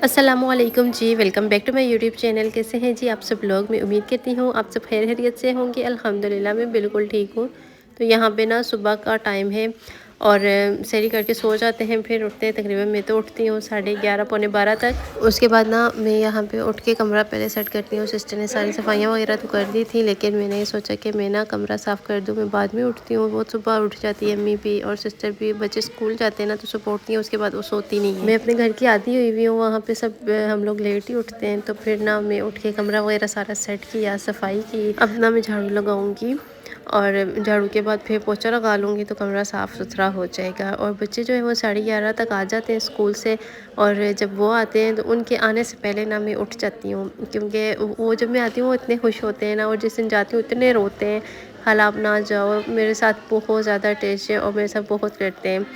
अस्सलामुअलैकुम जी, welcome back to my YouTube channel. कैसे हैं जी आप सब लोग? मैं उम्मीद करती हूँ आप सब खैर खैरियत से होंगे। अल्हम्दुलिल्लाह मैं बिल्कुल ठीक हूँ। तो यहाँ पे ना सुबह का टाइम है और सहरी करके सो जाते हैं, फिर उठते हैं तकरीबन मैं तो उठती हूँ 11:30 पौने 12 तक। उसके बाद ना मैं यहाँ पे उठ के कमरा पहले सेट करती हूँ। सिस्टर ने सारी सफाइयाँ वगैरह तो कर दी थी, लेकिन मैंने सोचा कि मैं ना कमरा साफ़ कर दूँ, मैं बाद में उठती हूँ। बहुत सुबह उठ जाती है अम्मी भी और सिस्टर भी। बच्चे स्कूल जाते हैं ना तो सुबह उठती हैं, उसके बाद वो सोती नहीं है। मैं अपने घर की आदी हुई हूँ, वहाँ पे सब हम लोग लेट ही उठते हैं। तो फिर ना मैं उठ के कमरा वगैरह सारा सेट किया, सफाई की। अब ना मैं झाड़ू लगाऊंगी और झाड़ू के बाद फिर पोछा लगा लूँगी तो कमरा साफ़ सुथरा हो जाएगा। और बच्चे जो है वो 11:30 तक आ जाते हैं स्कूल से, और जब वो आते हैं तो उनके आने से पहले ना मैं उठ जाती हूँ, क्योंकि वो जब मैं आती हूँ वो इतने खुश होते हैं ना, और जिस दिन जाती हूँ इतने रोते हैं, खाला आप ना जाओ। मेरे साथ बहुत ज़्यादा अटैच है और मेरे साथ बहुत करते हैं।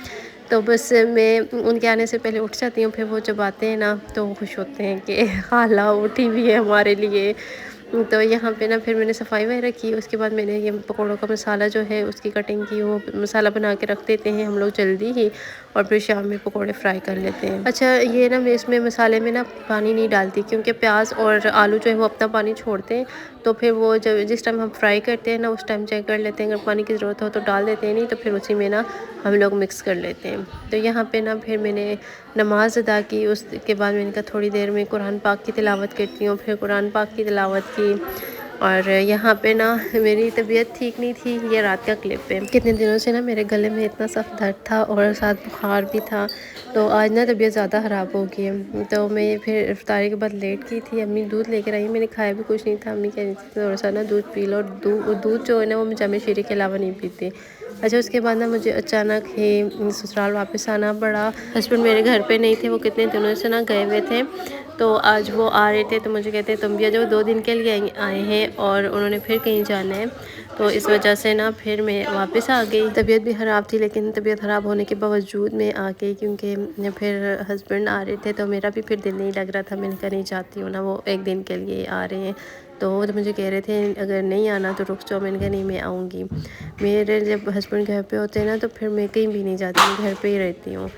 तो बस मैं उनके आने से पहले उठ जाती हूँ। फिर वो जब आते हैं ना तो वो खुश होते हैं कि खाला उठी हुई है हमारे लिए। तो यहाँ पे ना फिर मैंने सफाई वगैरह की। उसके बाद मैंने ये पकौड़ों का मसाला जो है उसकी कटिंग की। वो मसाला बना के रख देते हैं हम लोग जल्दी ही, और फिर शाम में पकौड़े फ्राई कर लेते हैं। अच्छा, ये ना मैं इसमें मसाले में ना पानी नहीं डालती, क्योंकि प्याज और आलू जो है वो अपना पानी छोड़ते हैं। तो फिर वो जब जिस टाइम हम फ्राई करते हैं ना उस टाइम चेक कर लेते हैं, अगर पानी की ज़रूरत हो तो डाल देते हैं, नहीं तो फिर उसी में ना हम लोग मिक्स कर लेते हैं। तो यहाँ पे ना फिर मैंने नमाज अदा की। उसके बाद मैंने कहा थोड़ी देर में कुरान पाक की तिलावत करती हूँ। फिर कुरान पाक की तिलावत की। और यहाँ पे ना मेरी तबीयत ठीक नहीं थी। ये रात का क्लिप है। कितने दिनों से ना मेरे गले में इतना सख्त दर्द था और साथ बुखार भी था, तो आज ना तबीयत ज़्यादा ख़राब हो गई है। तो मैं फिर इफ्तारी के बाद लेट की थी। अम्मी दूध लेकर आई, मैंने खाया भी कुछ नहीं था। अम्मी कह रही थी थोड़ा सा ना दूध पी लो, और दूध जो है ना वो मैं जामे शीरे के अलावा नहीं पीती। अच्छा, उसके बाद ना मुझे अचानक ही ससुराल वापस आना पड़ा। हस्बैंड मेरे घर पे नहीं थे, वो कितने दिनों से ना गए हुए थे। तो आज वो आ रहे थे तो मुझे कहते तुम भी आ जाओ, 2 दिन के लिए आए हैं और उन्होंने फिर कहीं जाना है। तो इस वजह से ना फिर मैं वापस आ गई। तबीयत भी ख़राब थी, लेकिन तबीयत ख़राब होने के बावजूद मैं आ गई, क्योंकि फिर हस्बैंड आ रहे थे तो मेरा भी फिर दिल नहीं लग रहा था। मैंने कहा नहीं चाहती हूँ ना, वो 1 दिन के लिए आ रहे हैं। तो वो तो मुझे कह रहे थे अगर नहीं आना तो रुक जाओ। मैंने कहा नहीं, मैं आऊँगी। मेरे जब हस्बैंड घर पे होते हैं ना तो फिर मैं कहीं भी नहीं जाती, मैं घर पे ही रहती हूँ।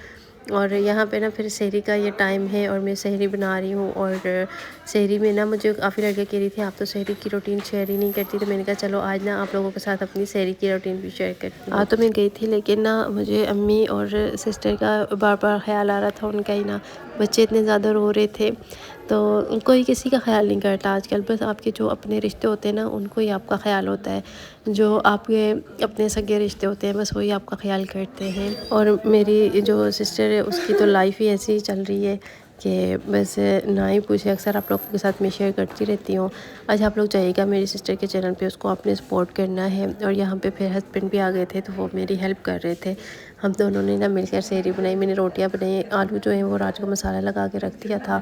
और यहाँ पे ना फिर सहरी का ये टाइम है और मैं सहरी बना रही हूँ। और सहरी में ना मुझे काफ़ी लड़के कह रही थी आप तो सहरी की रूटीन शेयर ही नहीं करती। तो मैंने कहा चलो आज ना आप लोगों के साथ अपनी सहरी की रूटीन भी शेयर करती हूँ। तो मैं गई थी, लेकिन ना मुझे अम्मी और सिस्टर का बार बार ख्याल आ रहा था उनका ही ना। बच्चे इतने ज़्यादा रो रहे थे, तो कोई किसी का ख्याल नहीं करता आजकल। बस आपके जो अपने रिश्ते होते हैं ना उनको ही आपका ख्याल होता है। जो आपके अपने सगे रिश्ते होते हैं बस वही आपका ख्याल करते हैं। और मेरी जो सिस्टर है उसकी तो लाइफ ही ऐसी ही चल रही है कि बस ना ही पूछे। अक्सर आप लोगों के साथ मैं शेयर करती रहती हूँ। आज आप लोग जाइएगा मेरी सिस्टर के चैनल पे, उसको आपने सपोर्ट करना है। और यहाँ पे फिर हस्बैंड भी आ गए थे तो वो मेरी हेल्प कर रहे थे। हम दोनों ने ना मिलकर सहरी बनाई। मैंने रोटियाँ बनाई। आलू जो है वो रात को मसाला लगा के रख दिया था।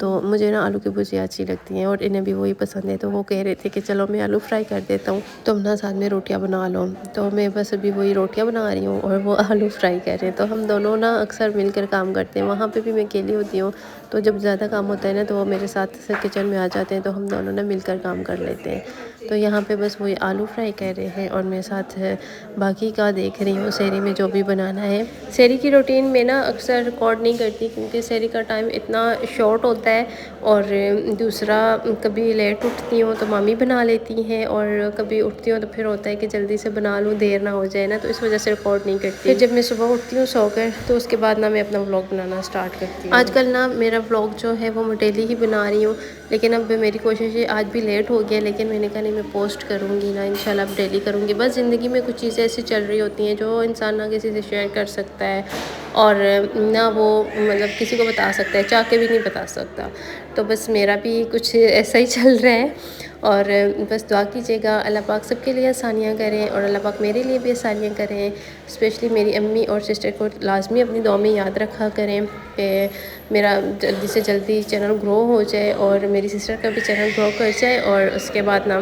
तो मुझे ना आलू की भुजिया अच्छी लगती हैं और इन्हें भी वही पसंद है। तो वो कह रहे थे कि चलो मैं आलू फ्राई कर देता हूँ, तुम ना साथ में रोटियाँ बना लो। तो मैं बस अभी वही रोटियाँ बना रही हूँ और वो आलू फ्राई कर रहे हैं। तो हम दोनों ना अक्सर मिलकर काम करते हैं। वहाँ पे भी मैं अकेली होती हूँ, तो जब ज़्यादा काम होता है ना तो वो मेरे साथ किचन में आ जाते हैं, तो हम दोनों ना मिलकर काम कर लेते हैं। तो यहाँ पे बस वही आलू फ्राई कर रहे हैं और मैं साथ बाकी का देख रही हूँ सहरी में जो भी बनाना है। सहरी की रूटीन में ना अक्सर रिकॉर्ड नहीं करती, क्योंकि सहरी का टाइम इतना शॉर्ट होता है। और दूसरा, कभी लेट उठती हूँ तो मामी बना लेती हैं, और कभी उठती हूँ तो फिर होता है कि जल्दी से बना लूँ, देर ना हो जाए ना, तो इस वजह से रिकॉर्ड नहीं करती। फिर जब मैं सुबह उठती हूँ सोकर तो उसके बाद ना मैं अपना व्लॉग बनाना स्टार्ट करती हूँ। आजकल ना मेरा व्लॉग जो है वो मैं डेली ही बना रही हूँ, लेकिन अब मेरी कोशिश है, आज भी लेट हो गया लेकिन मैंने कहा नहीं मैं पोस्ट करूँगी ना, इंशाल्लाह अब डेली करूँगी। बस ज़िंदगी में कुछ चीज़ें ऐसी चल रही होती हैं जो इंसान ना किसी से शेयर कर सकता है और ना वो मतलब किसी को बता सकता है, चाह के भी नहीं बता सकता। तो बस मेरा भी कुछ ऐसा ही चल रहा है। और बस दुआ कीजिएगा अल्लाह पाक सबके लिए आसानियाँ करें और अल्लाह पाक मेरे लिए भी आसानियाँ करें। स्पेशली मेरी अम्मी और सिस्टर को लाजमी अपनी दुआ में याद रखा करें कि मेरा जल्दी से जल्दी चैनल ग्रो हो जाए और मेरी सिस्टर का भी चैनल ग्रो कर जाए। और उसके बाद ना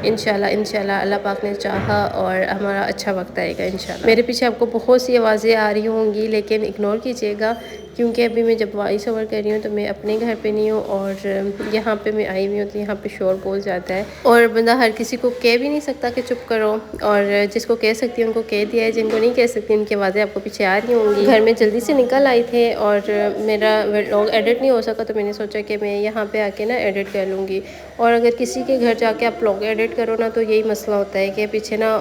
इंशाल्लाह अल्लाह पाक ने चाहा और हमारा अच्छा वक्त आएगा इंशाल्लाह। मेरे पीछे आपको बहुत सी आवाज़ें आ रही होंगी, लेकिन इग्नोर कीजिएगा क्योंकि अभी मैं जब वॉइस ओवर कर रही हूँ तो मैं अपने घर पे नहीं हूँ और यहाँ पे मैं आई हुई हूँ, तो यहाँ पे शोर बहुत ज़्यादा है और बंदा हर किसी को कह भी नहीं सकता कि चुप करो, और जिसको कह सकती है उनको कह दिया है, जिनको नहीं कह सकती उनकी आवाज़ें आपको पीछे आ रही होंगी। घर में जल्दी से निकल आई थे और मेरा व्लॉग एडिट नहीं हो सका, तो मैंने सोचा कि मैं यहाँ पर आके ना एडिट कर लूँगी। और अगर किसी के घर जाके आप व्लॉग एडिट करो ना, तो यही मसला होता है कि पीछे ना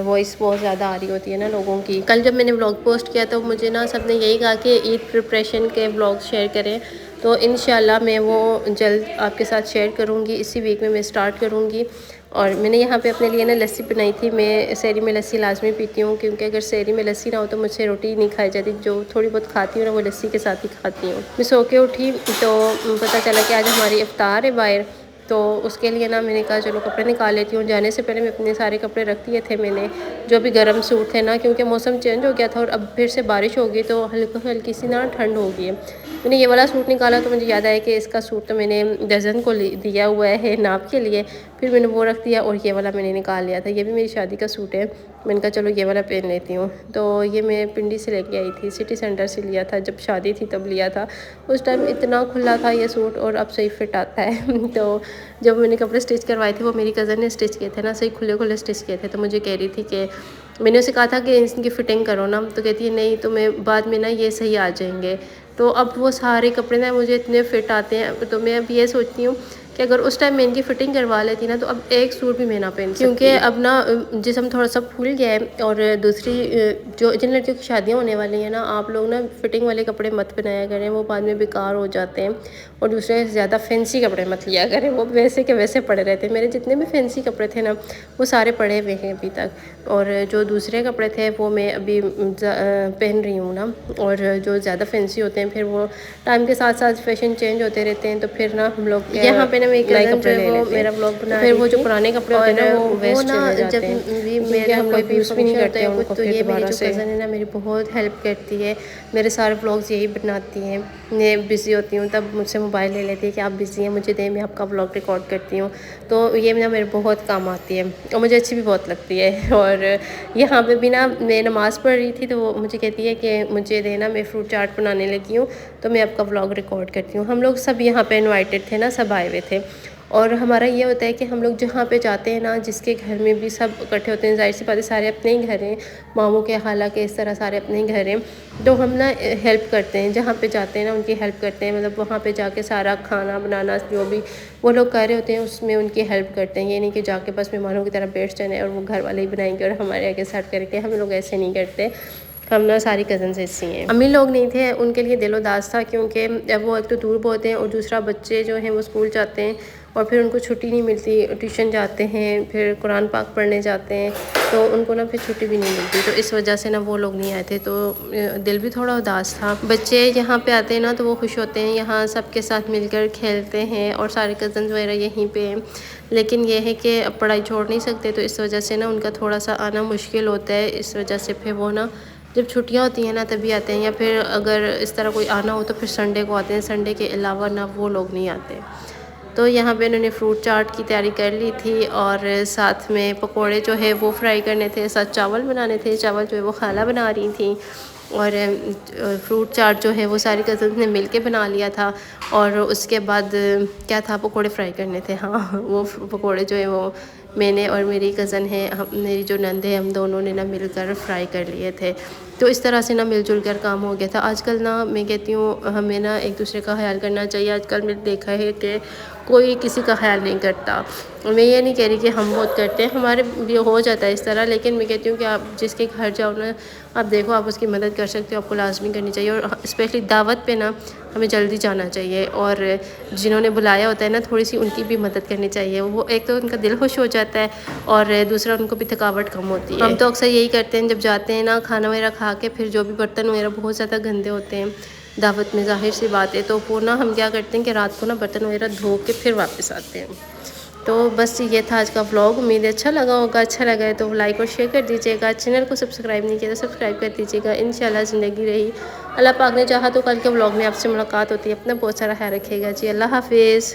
वॉइस बहुत ज़्यादा आ रही होती है ना लोगों की। कल जब मैंने व्लॉग पोस्ट किया तो मुझे ना सबने यही कहा कि ईद प्रिपरेशन के व्लॉग शेयर करें, तो इंशाल्लाह मैं वो जल्द आपके साथ शेयर करूँगी। इसी वीक में मैं स्टार्ट करूँगी। और मैंने यहाँ पे अपने लिए ना लस्सी बनाई थी। मैं सहरी में लस्सी लाजमी पीती हूँ, क्योंकि अगर सहरी में लस्सी ना हो तो मुझसे रोटी नहीं खाई जाती। जो थोड़ी बहुत खाती हूँ ना, वो लस्सी के साथ ही खाती हूँ। मैं सो के उठी तो पता चला कि आज हमारी इफ्तार है बाहर, तो उसके लिए ना मैंने कहा चलो कपड़े निकाल लेती हूँ। जाने से पहले मैं अपने सारे कपड़े रख दिए थे मैंने, जो भी गर्म सूट थे ना, क्योंकि मौसम चेंज हो गया था और अब फिर से बारिश होगी तो हल्की सी ना ठंड हो गई है। मैंने ये वाला सूट निकाला तो मुझे याद आया कि इसका सूट तो मैंने डज़न को दिया हुआ है नाप के लिए, फिर मैंने वो रख दिया और ये वाला मैंने निकाल लिया था। ये भी मेरी शादी का सूट है, मैंने कहा चलो ये वाला पहन लेती हूँ। तो ये मैं पिंडी से लेके आई थी, सिटी सेंटर से लिया था, जब शादी थी तब लिया था। उस टाइम इतना खुला था ये सूट और अब सही फिट आता है। तो जब मैंने कपड़े स्टिच करवाए थे वो मेरी कज़न ने स्टिच किए थे ना, सही खुले खुले स्टिच किए थे। तो मुझे कह रही थी कि मैंने उसे कहा था कि इनकी फ़िटिंग करो ना, तो कहती है नहीं तो मैं बाद में ना ये सही आ जाएंगे। तो अब वो सारे कपड़े ना मुझे इतने फिट आते हैं, तो मैं अब ये सोचती हूँ कि अगर उस टाइम मैं इनकी फ़िटिंग करवा लेती ना, तो अब एक सूट भी मैं ना पहन, क्योंकि अब ना जिस्म थोड़ा सा फूल गया है। और दूसरी जो जिन लड़कियों की शादियाँ होने वाली हैं ना, आप लोग ना फ़िटिंग वाले कपड़े मत बनाया करें, वो बाद में बेकार हो जाते हैं। और दूसरे ज़्यादा फैंसी कपड़े मत लिया करें, वो वैसे के वैसे पड़े रहते हैं। मेरे जितने भी फैंसी कपड़े थे ना, वो सारे पड़े हुए हैं अभी तक। और जो दूसरे कपड़े थे वो मैं अभी पहन रही हूँ ना। और जो ज़्यादा फैंसी होते हैं फिर वो टाइम के साथ साथ फैशन चेंज होते रहते हैं, तो फिर ना हम लोग यहाँ पे ना मेरी कज़न जो है वो मेरा ब्लॉग बना, फिर वो जो पुराने कपड़े होते हैं ना वो वेस्ट चले जाते हैं। भी मेरा कोई भी यूज़ भी नहीं करते हैं उनको, तो ये मेरी जो कज़न है ना मेरी बहुत हेल्प करती है। मेरे सारे ब्लॉग्स यही बनाती हैं। मैं बिज़ी होती हूँ तब मुझसे मोबाइल ले लेती है कि आप बिज़ी हैं, मुझे दें, मैं आपका ब्लॉग रिकॉर्ड करती हूँ। तो ये ना मेरे बहुत काम आती है और मुझे अच्छी भी बहुत लगती है। और यहाँ पे भी ना मैं नमाज़ पढ़ रही थी तो वो मुझे कहती है कि मुझे देना, मैं फ्रूट चाट बनाने लगी हूँ, तो मैं आपका ब्लॉग रिकॉर्ड करती हूँ। हम लोग सब यहाँ पे इनवाइटेड थे ना, सब आए हुए थे। और हमारा ये होता है कि हम लोग जहाँ पे जाते हैं ना, जिसके घर में भी सब इकट्ठे होते हैं, जाहिर सी बात है सारे अपने ही घर हैं, मामू के खाला के इस तरह सारे अपने ही घर हैं, तो हम ना हेल्प करते हैं। जहाँ पे जाते हैं ना उनकी हेल्प करते हैं, मतलब वहाँ पे जाके सारा खाना बनाना जो भी वो लोग कर रहे होते हैं उसमें उनकी हेल्प करते हैं। ये नहीं कि जाके बस मेहमानों की तरह बैठ जाए और वो घर वाले ही बनाएंगे और हमारे आगे सर्व करके, हम लोग ऐसे नहीं करते। हम ना सारी कज़न्स ऐसी हैं। अम्मी लोग नहीं थे, उनके लिए दिल उदास था, क्योंकि वो एक तो दूर बहुत हैं और दूसरा बच्चे जो हैं वो स्कूल जाते हैं और फिर उनको छुट्टी नहीं मिलती, ट्यूशन जाते हैं, फिर कुरान पाक पढ़ने जाते हैं, तो उनको ना फिर छुट्टी भी नहीं मिलती। तो इस वजह से ना वो लोग नहीं आए थे, तो दिल भी थोड़ा उदास था। बच्चे यहाँ पे आते हैं ना तो वो खुश होते हैं, यहाँ सबके साथ मिलकर खेलते हैं और सारे कज़न्स वगैरह यहीं पे हैं। लेकिन ये है कि अब पढ़ाई छोड़ नहीं सकते, तो इस वजह से ना उनका थोड़ा सा आना मुश्किल होता है। इस वजह से फिर वो ना जब छुट्टियाँ होती हैं ना तभी आते हैं, या फिर अगर इस तरह कोई आना हो तो फिर संडे को आते हैं। संडे के अलावा ना वो लोग नहीं आते। तो यहाँ पे इन्होंने फ्रूट चाट की तैयारी कर ली थी और साथ में पकोड़े जो है वो फ्राई करने थे, साथ चावल बनाने थे। चावल जो है वो खाला बना रही थी और फ्रूट चाट जो है वो सारी कज़न्स ने मिल के बना लिया था। और उसके बाद क्या था, पकोड़े फ्राई करने थे। हाँ, वो पकोड़े जो है वो मैंने और मेरी कज़न है, हम मेरी जो नंद है, हम दोनों ने ना मिलकर फ्राई कर लिए थे। तो इस तरह से ना मिलजुल कर काम हो गया था। आजकल ना मैं कहती हूँ हमें ना एक दूसरे का ख्याल करना चाहिए। आजकल मैंने देखा है कि कोई किसी का ख्याल नहीं करता। मैं ये नहीं कह रही कि हम बहुत करते हैं, हमारे भी हो जाता है इस तरह, लेकिन मैं कहती हूँ कि आप जिसके घर जाओ ना, आप देखो आप उसकी मदद कर सकते हो, आपको लाजमी करनी चाहिए। और स्पेशली दावत पे ना हमें जल्दी जाना चाहिए और जिन्होंने बुलाया होता है ना थोड़ी सी उनकी भी मदद करनी चाहिए। वो एक तो उनका दिल खुश हो जाता है और दूसरा उनको भी थकावट कम होती है। हम तो अक्सर यही करते हैं, जब जाते हैं ना खाना वगैरह खा के, फिर जो भी बर्तन वगैरह बहुत ज़्यादा गंदे होते हैं दावत में, ज़ाहिर सी बात है, तो वो ना हम क्या करते हैं कि रात को ना बर्तन वगैरह धो के फिर वापस आते हैं। तो बस ये था आज का व्लॉग। उम्मीद है अच्छा लगा होगा। अच्छा लगा है तो लाइक और शेयर कर दीजिएगा। चैनल को सब्सक्राइब नहीं किया तो सब्सक्राइब कर दीजिएगा। इंशाल्लाह ज़िंदगी रही, अल्लाह पाक ने चाहा तो कल के व्लॉग में आपसे मुलाकात होती है। अपना बहुत सारा ख्याल रखिएगा जी। अल्लाह हाफिज़।